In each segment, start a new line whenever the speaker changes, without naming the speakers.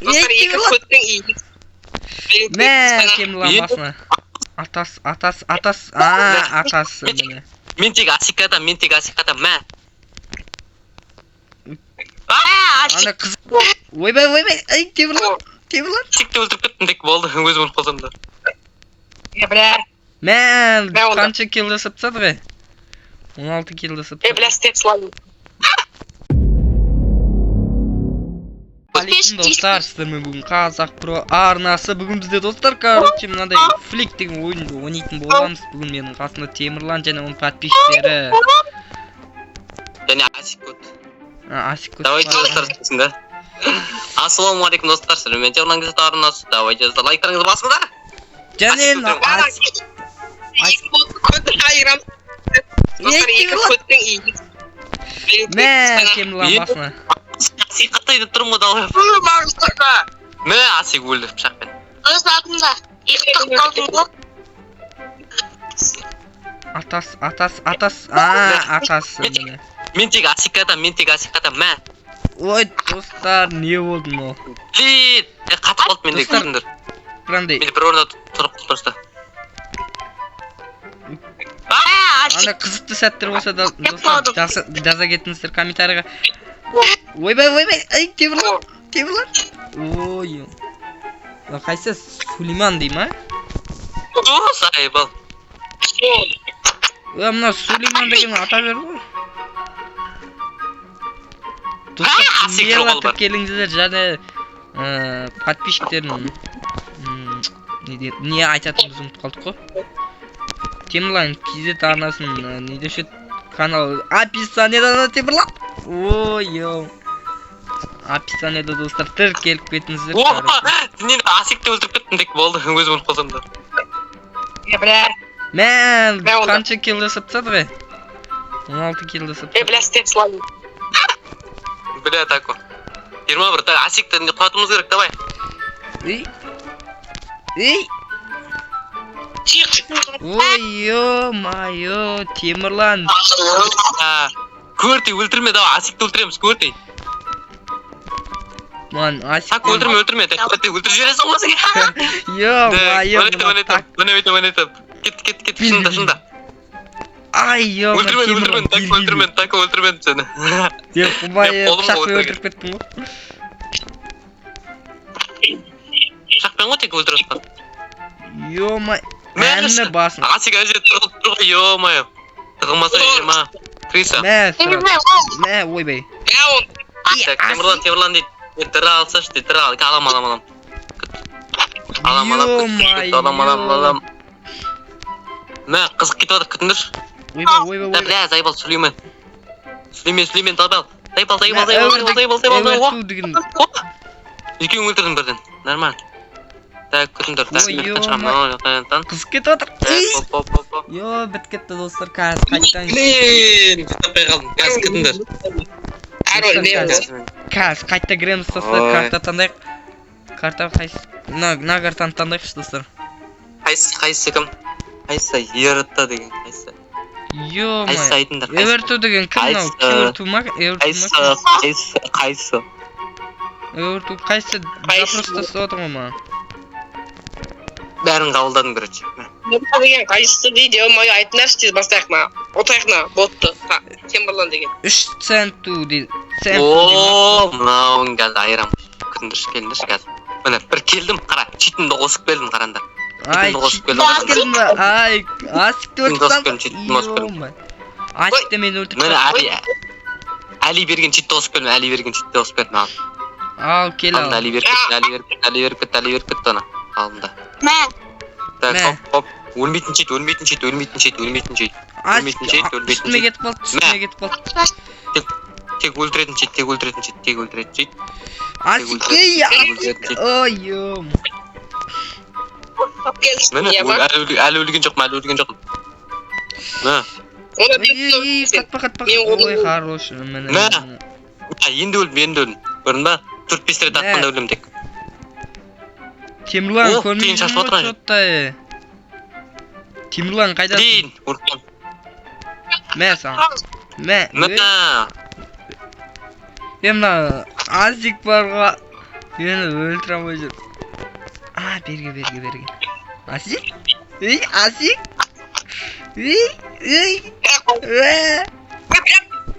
Достар екі көттің игі.
Мә, Темірлан басына. Атасы міне.
Мен тек асикатам, мә.
Ана қыз. Ойбай, ай, Темірлан.
Асикті өлтіріп кеттім тек болды, өзім өліп қалсам да.
Бля.
Мә, қанша килл жасап тастады ғой? 16 килл жасап тастады.
Бля, степ слайм.
Алейкум достар, сіздермен бүгін Қазақ Про арнасы. Бүгін бізде достар, короче, мынандай флик деген ойынды ойнайтын боламыз. Бүгін менің қасында Темірлан және оның подписчиктері.
Және Асикот.
Асикот.
Давайте достар сіздің да. Ассалаумағалейкум достар, сіздермен Темірлан Қазақ арнасы. Давайте лайктарыңызды басыңдар.
Және
Көттің айырам. Достар екі көттің игі.
Мә, Темірлан басына.
Асикаттай деп тұрмын ғой далай. Мә, Асик өлді пышақпен.
Өз алдында иқтық қалдың ғой.
Атасы міне.
Мен тек асикатам, мә.
Ой, достар, не болды мынау?
Блин, қатып қалды менде көріңдер.
Қандай?
Мен бір орында тұрып тұрсты.
Ана қызықты сәттер болса да достар жаза кетіңіздер комментарийға. Ойбай, ай, Темірлан. Ой. Қайсы Сулейман дей ма?
Сайбал.
Мына Сулейман деген ата бер ғой. Достар, мейлатып келіңіздер және подписчиктерін не айтатынымызды ұмытып қалдық қой. Темірлан KZ арнасын не деші канал описаниеда Темірлан. Ой, описаниеда достар тіркеліп кетіңіздер.
Мен Асикті өлтіріп кеттім тек болды, өзім өліп қалсам да.
Бля.
Мә, қанша килл жасап тастады ғой? 16 килл жасап тастады.
Бля, степ слайм.
Бля, тако. 21, так, Асикті құлатымыз керек, давай.
Ей. Ой, ё-майо, Темірлан.
Көртей, өлтірме, давай, Асикті өлтіреміз, көртей.
Ман, Асик...
Так, өлтірме, так, көртей, өлтір жібересің ғой сізге.
Ё-майо,
Өнетіп. Кет, шында.
Ай,
өлтірмен, так, өлтірмен сені.
Деп, ұмай, пышақпен өлтіріп кеттім ғой.
Пышақпен ғой тек өлтіріп жатқан.
Ё-май, мәнні басын.
Асик әже тұрғып тұрғы, ё-май. Тығылмаса ема. Криса.
Мә, ойбай.
Темірлан дейді. Дыры алсаш дейді, дыры ал. Алам. Алам. Мә, қызық кетіп жатыр, күтіңдір.
Ойбай.
Бля, Зайбал, Сулеймен, Зайбал.
Әуірту деген.
Екеуін өлтірдім бірден, нормально. Так, күтіңдір, так,
қызық кетіп жатыр. Йо, біт кетті достар, қазір қайттан.
Блин, күтіппей қалдым, қазір күтіңдір.
Қазір қайтта кіреміз достар, карта таңдайық. Карта қайсы? На картаны таңдайықшы достар.
Қайсы кім? Қайсы, Ерітті деген, қайсы?
Йо-май.
Қайсы айтыңдар, қайсы?
Эверту деген кім нау? Эверту ма?
Қайсы?
Эверту қайсы? Запростасы отыр ғой ма?
Бәрін қабылдадым, короче.
Ботты деген қайсысы дейді, ой, айтыңдаршы дейді, бастайық ма? Отайық на, ботты. Темірлан деген.
3 центу дейді.
Ооо, мынауын қазір айырам. Күтіңдірші, келіңдірші қазір. Міне, бір келдім, қара, читімді қосып келдім қарандар.
Ай, читімді келдім ба? Ай, Асикті өлтірсам. Йо-май. Асикті мен өлтіріп
міне, Әли берген читті қосып келдім,
ал, кел ал.
Әли беріп кетті ана. Алдында.
Мә.
Так, хоп. Өлмейтін чит.
Үстіме кетіп қалды.
Тек өлтіретін чит.
Асик, ой, йом.
Мені, әлі өлген жоқпын. Мә.
Қатпа. Ой, хорош.
Мә. Енді өлдім. Көрдің ба? 4-5 рет атқанда өлдім тек.
Темірлан, көрмейді ма чоттай? Темірлан, қайдасың?
Дейін, ұрқан.
Мә, саған. Мә. Емна, Асик барға. Meni o'ltiramoy yur. Bergi. Asik? Asik?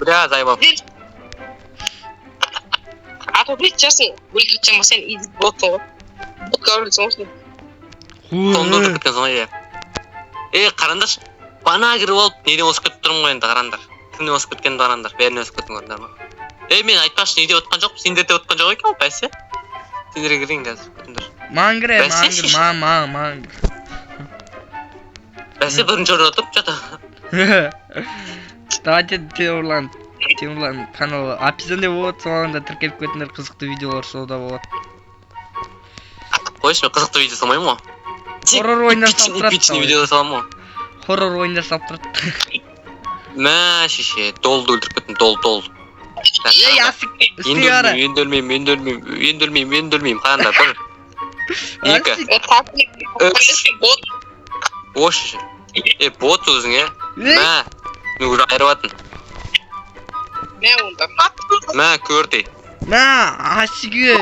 Bля, заебал.
А то причастен. Өлтіртсем сен идіп боттың ғой. Ботқа өлтірсің ғой сен.
Тонды өлтіріп кеткен соң қараңдаршы. Бана кіріп алып, неден осып кетіп тұрмын ғой енді қараңдар. Кімнен осып кеткенімді қараңдар. Бәріне осып кеткен көрдіңдер ма? Мен айтпақшы, неде отқан жоқ, сендер де отқан жоқ екен, бәсе. Сендер кірейін қазір, күтіңдер.
Маған кіре, маған кір.
Бәсе бірінші орын отып жата.
Давайте Темірлан каналы описание болады, соңында тіркеліп кетіңдер, қызықты видеолар сода болады.
Қойшы, мен қызықты видео салмаймын ғой.
Хоррор ойындар салып тұрады.
Эпичный видео саламын ғой.
Хоррор ойындар салып тұрады.
Мә, шеше, долды өлтіріп кеттім, дол.
Асик, үстіге ара.
Енді өлмеймін, қандай, бір, екі,
Бот.
ош, шеше. Бот өзің, Мә, мен уже айырыватын.
Не онда?
Мә, көрдей.
Мә, Асиге.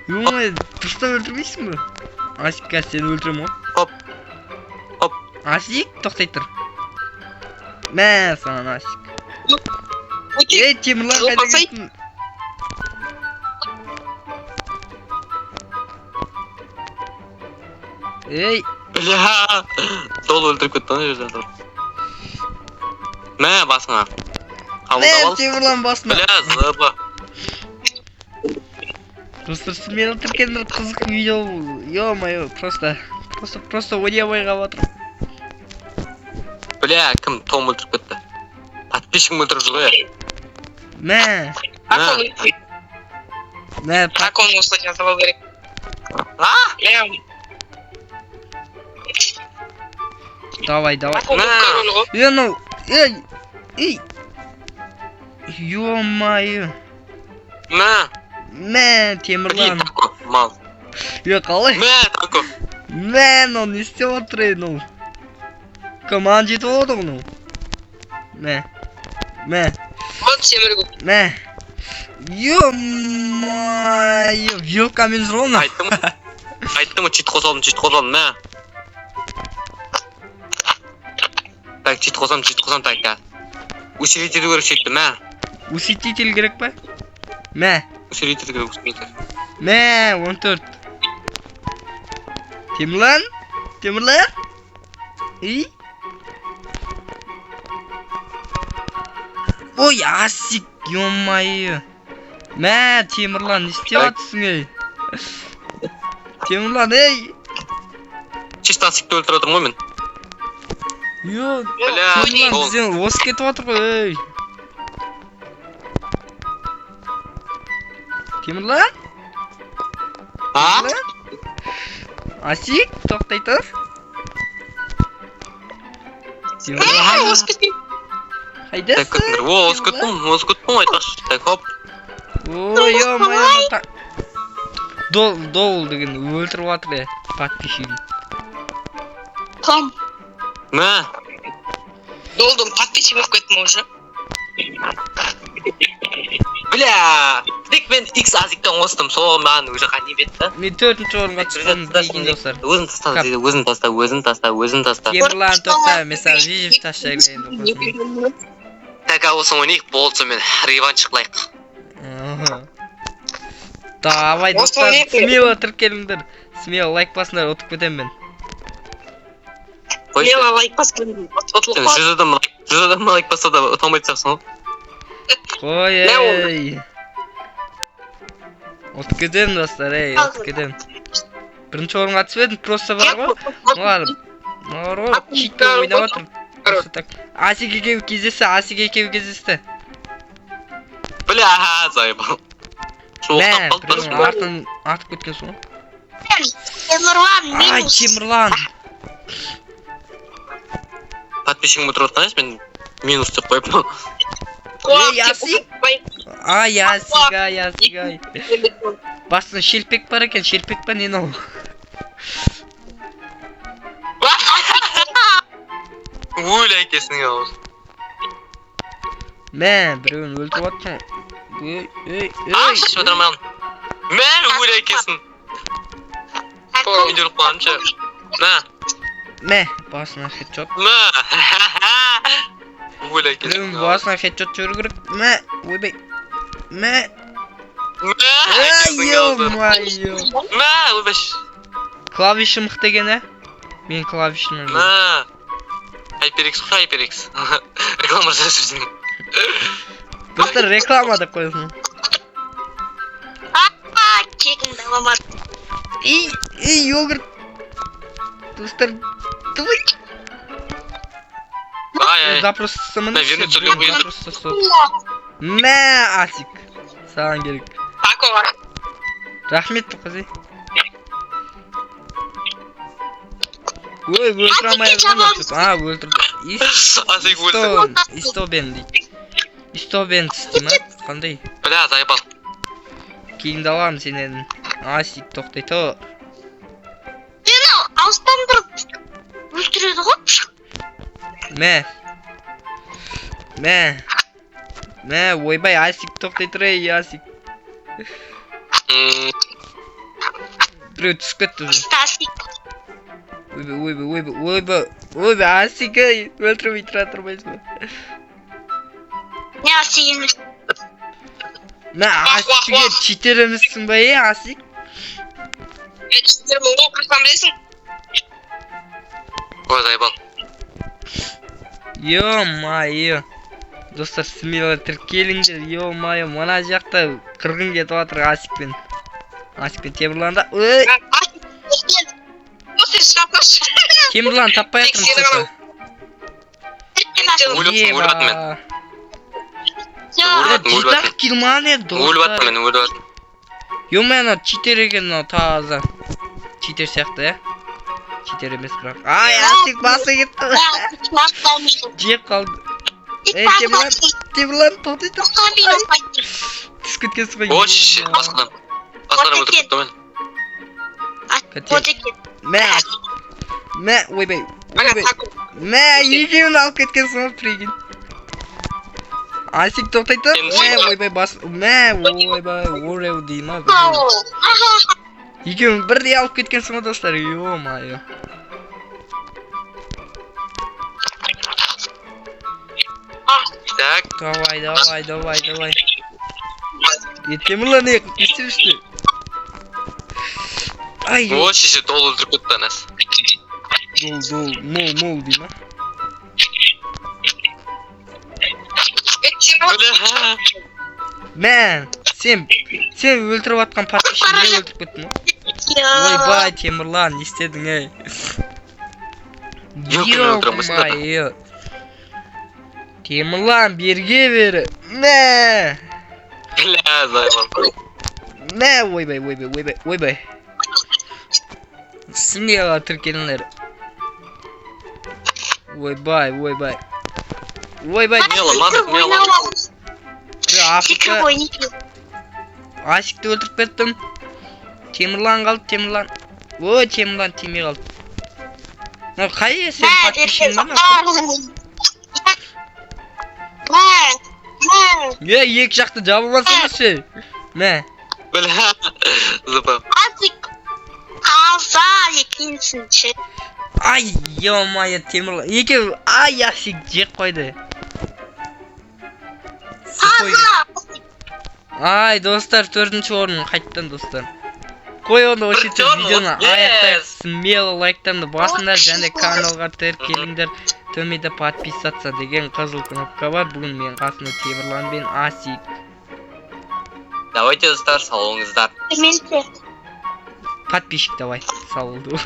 Ой, дұрыстап өлтірмейсің бі? Асик, қазір сені өлтірем ғой.
Хоп.
Асик, тоқтай тұр. Мә, саған Асик. Темірлан қайда кеттің?
Бля, дол өлтіріп кетті оны жерден тұр. Мә, басыңа. Қабылдап ал.
Темірлан басына.
Бля, зыбы.
Достар, сіз мені тіркелдіңдер, қызық видео. Ё-моё, просто ойнамай қалып жатыр.
Бля, кім Том өлтіріп кетті? Подписчигім өлтіріп жүр ғой.
Как он осылай жасалау керек?
Давай. Ё-моё. Мә, Темірлан.
Мал.
Қалай? Мә, не істеп отыр еді? Команд жетіп отыр ғой. Мә.
Вот семіргі.
Мә. Ё-моё. Вилкамен жүр оны.
Айттым, чит қосалым, мә. Так, чит қосалым, так, да. Усилитель керек шетті, мә.
Усилитель керек па? Мә.
Усилитель керек, усилитель.
Мә, 14. Темірлан? Ой, Асик, ё-моё. Мә, Темірлан, не істеп жатсың, Темірлан,
Чисто Асикті өлтіріп отырмын ғой мен.
Темірлан, бізден осы кетіп отыр ғой, Темірлан? Асик, тоқтай тұр. Қайдасың?
Осы күттім, айтпақшы. Так, хоп.
Ой, ё-моё. Дол деген өлтіріп жатыр, подписчигін.
Том.
Мә.
Долдым, подписчик болып кеттім уже.
Бля, тек мен X Асиктен қостым, сол маған уже қане бетті.
Мен 4-ші орынға түстім дейін достар.
Өзін таста.
Темірлан тоқта, мен саған вижіп тастай берейін.
Так, ауысын ойнайық, болса мен реванш қылайық.
Давай достар, смело тіркеліңдер. Смело лайк басыңдар, отып кетем мен.
Смело лайк басыңдар, отылып қой.
100 адам лайк басса да ұтылмайды сақсын ғой.
Ой. Отып кетем достар, отып кетем. Бірінші орынға түсіп едім, просто бар ғой. Бар ғой, читпен ойнап отыр. Асик екеуі кездесті.
Бля, заебал.
Мә, біреуін артын атып кеткен соң.
Темірлан,
Ай,
минус.
Темірлан.
Подписчигім өтіріп отқан емес, мен минус деп қойып.
Асик? Ай, Асик. Басында шелпек бар екен, шелпек па нені ол?
Өлі әкесінің ауыз.
Мә, біреуін өлтіріп отқан.
Шеш отырмаған. Мә, өлі екесін. Видео қуаншы. Мә,
Мә, басына хедшот.
мә. Өлі екесін.
Біреудің басына хедшот жүру керек. Мә, ойбай. Мә.
Мә,
Ай,
екесін қалды.
ё-моё.
Мә, ойбаш.
Клавиші мықты екен, ә? Мен клавишімнен.
Мә. HyperX, HyperX. Реклама жасап
Достар, реклама да қойсын.
Кегімді аламады.
Йогурт. Достар, давай.
Ай,
Запрос самын.
Наверное, только вы.
Мә, Асик. Саған керек.
Такова.
Рахмет, тоқызай. Ой, өлтіре алмай өлтірді.
Асик өлді.
Истобен дейді. Истобен түсті ма? Қандай?
Бля, заебал.
Кейінді аламын сенен. Асик тоқтай тұр.
Мені алыстан тұрып өлтіреді ғой.
Мә, ойбай, Асик тоқтай тұр, ей, Асик. Біреу түсіп кетті уже.
Стасик.
Ойбай, Асик, ей, өлтірмей тұра тұрмайсың ба?
Не асигін.
Мә, Асикке читер емессің ба, ей, Асик?
Сіздер мұнға қырсам білесің.
Ой, заебал.
Ё-майо. Достар, смело тіркеліңдер, ё-майо. Мына жақта қырғын кетіп жатыр Асикпен. Асикпен Темірланда. Ой,
Осы шапаш.
Темірлан таппай жатырмыз.
Өліп мен.
Дизлайк килмане,
Өліп
достар.
аттым мен, өліп аттым.
Ё-майо, ана читер екен, ана таза. Читер сияқты, ә? Читер емес бірақ. Ай, Асик басы кетті. Жеп қалды. Темірлан тоқтай тұр. Түс кеткенсің ғой.
Ош, басқадан. Басқадан өлтіріп кетті мен.
Мә, ойбай.
Міне тако.
Мә, екеуін алып кеткенсің ғой, прикинь. Асик тоқтай тұр. Мә, ойбай, бас. Мә, ойбай, ореу дей ма. Екеуін бірдей алып кеткенсің ғой, достар. Ё-майо.
Так,
Давай. Темірлан екі, кестірішті. Ай,
о, шеше толы өлтіріп кетті анасы.
мол дей ма.
Бля.
Мә, сен өлтіріп атқан подписчик не өлтіріп кеттің ғой? Ойбай, Темірлан, не істедің, ей? Ё-майо. Темірлан, берге бері. Мә.
Бля, заебал.
Мә, ойбай. Смело тіркеліңдер. Ойбай.
Смело, мазық, смело.
Асикті өлтіріп кеттім. Темірлан қалды, Темірлан. Ой, Темірлан тимей қалды. Қай сен подписчигің ба? Екі жақты жабылмасың ше. Мә.
Бля, запал.
Азик таза екенсінші.
Ай, ё-майо, Темірлан. Екеу, ай, Асик жек қойды.
Таза.
Ай, достар, 4-ші орын қайттан, достар. Қой оны осы видеоны аяқтайық. Смело лайктанды басыңдар және каналға тіркеліңдер. Төмеде подписаться деген қызыл кнопка бар. Бүгін мен қасымда Темірлан бен Асик.
Давайте, достар, сау болыңыздар.
Менде.
Подписчик давай. Сау болды.